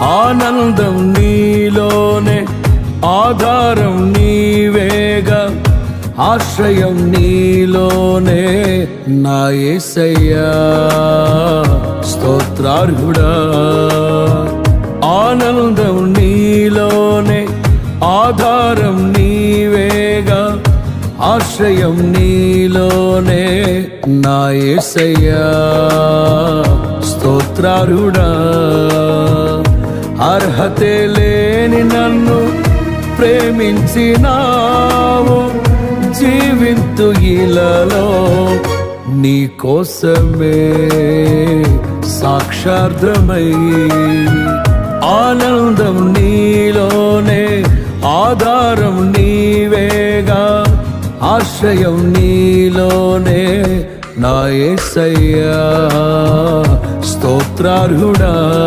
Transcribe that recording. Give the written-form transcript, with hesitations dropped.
ఆనందం నీలోనే, ఆధారం నీవేగా, ఆశ్రయం నీలోనే నా యేసయ్యా. స్తోత్రార్హుడా, ఆనందం నీలోనే, ఆధారం నీవేగా, ఆశ్రయం నీలోనే నా యేసయ్యా. స్తోత్రార్హుడా, అర్హతే లేని నన్ను ప్రేమించినావు, జీవింతు ఇలలో నీ కోసమే సాక్షార్థమై. ఆనందం నీలోనే, ఆధారం నీవేగా, ఆశ్రయం నీలోనే నా యేసయ్యా. స్తోత్రార్హుడా.